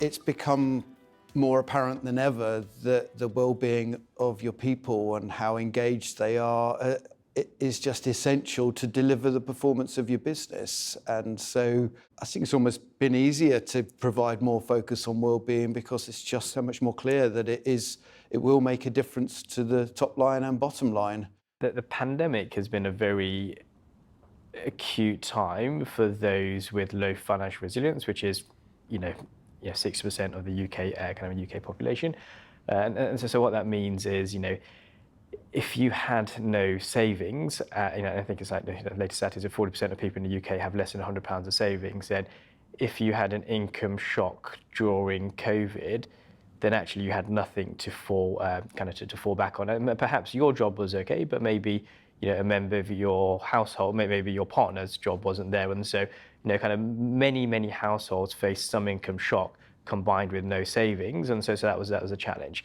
it's become more apparent than ever that the well-being of your people and how engaged they are is just essential to deliver the performance of your business. And so I think it's almost been easier to provide more focus on well-being because it's just so much more clear that it will make a difference to the top line and bottom line. The pandemic has been a very acute time for those with low financial resilience, which is, 60% of the UK population. And so what that means is, if you had no savings, I think it's like the latest stat is that 40% of people in the UK have less than £100 of savings. Then if you had an income shock during COVID, then actually you had nothing to fall back on. And perhaps your job was okay, but maybe a member of your household, maybe your partner's job wasn't there, and so many households face some income shock combined with no savings, and so that was a challenge.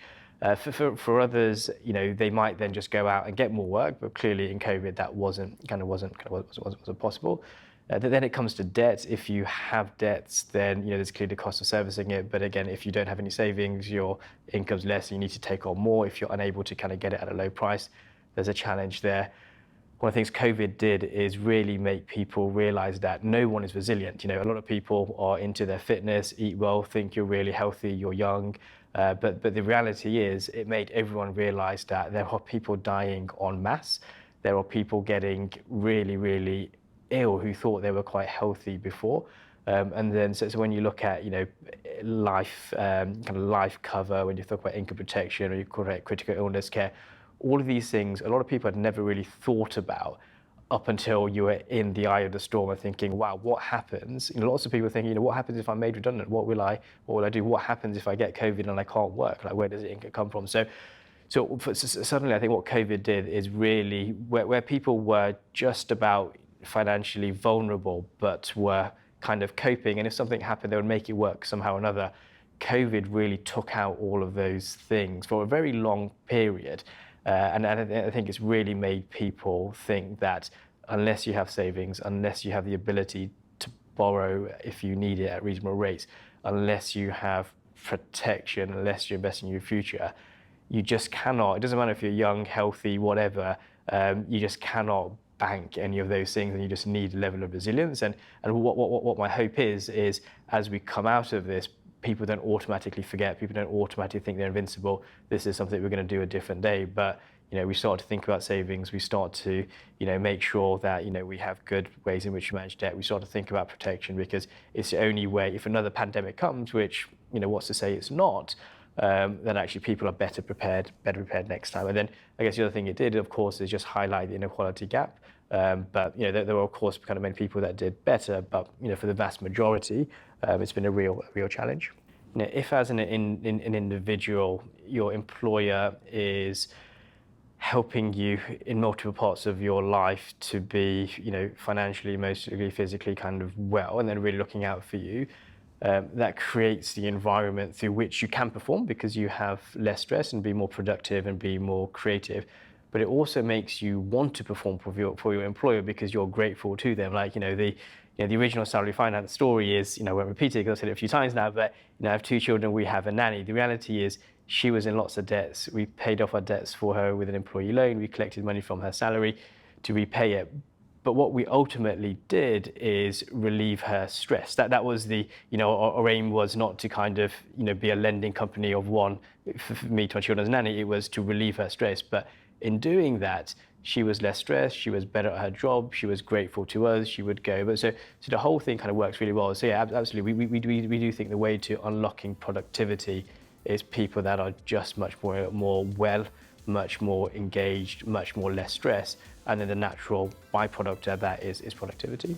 For others, they might then just go out and get more work, but clearly in COVID that wasn't possible. Then it comes to debt. If you have debts, then there's clearly the cost of servicing it. But again, if you don't have any savings, your income's less, and you need to take on more. If you're unable to get it at a low price, there's a challenge there. One of the things COVID did is really make people realize that no one is resilient. A lot of people are into their fitness, eat well, think you're really healthy, you're young. But the reality is it made everyone realize that there are people dying en masse. There are people getting really, really ill who thought they were quite healthy before. And then so when you look at life life cover, when you talk about income protection, or you call it critical illness care, all of these things a lot of people had never really thought about up until you were in the eye of the storm and thinking, wow, what happens? Lots of people thinking, what happens if I'm made redundant? What will I do? What happens if I get COVID and I can't work? Like, where does the income come from? So suddenly I think what COVID did is really where people were just about financially vulnerable but were kind of coping, and if something happened they would make it work somehow or another. COVID really took out all of those things for a very long period, and I think it's really made people think that unless you have savings, unless you have the ability to borrow if you need it at reasonable rates, unless you have protection, unless you're investing in your future, you just cannot. It doesn't matter if you're young, healthy, whatever, you just cannot bank any of those things, and you just need a level of resilience. And what my hope is as we come out of this, people don't automatically forget, people don't automatically think they're invincible. This is something we're going to do a different day. But we start to think about savings, we start to make sure that we have good ways in which we manage debt, we start to think about protection, because it's the only way. If another pandemic comes, which what's to say it's not, then actually people are better prepared next time. And then I guess the other thing it did, of course, is just highlight the inequality gap. But there were of course many people that did better, but for the vast majority, it's been a real challenge. If as an individual, your employer is helping you in multiple parts of your life to be financially, emotionally, physically well, and then really looking out for you, that creates the environment through which you can perform, because you have less stress and be more productive and be more creative. But it also makes you want to perform for your employer because you're grateful to them. Like the original salary finance story is, I won't repeat it because I've said it a few times now, but I have 2 children, we have a nanny. The reality is she was in lots of debts. We paid off our debts for her with an employee loan. We collected money from her salary to repay it. But what we ultimately did is relieve her stress. That was our aim was not to be a lending company of one for me to my children's nanny. It was to relieve her stress. But in doing that, she was less stressed, she was better at her job, she was grateful to us, she would go. But so the whole thing works really well. So yeah, absolutely, we do think the way to unlocking productivity is people that are just much more well, much more engaged, much more less stress, and then the natural byproduct of that is productivity.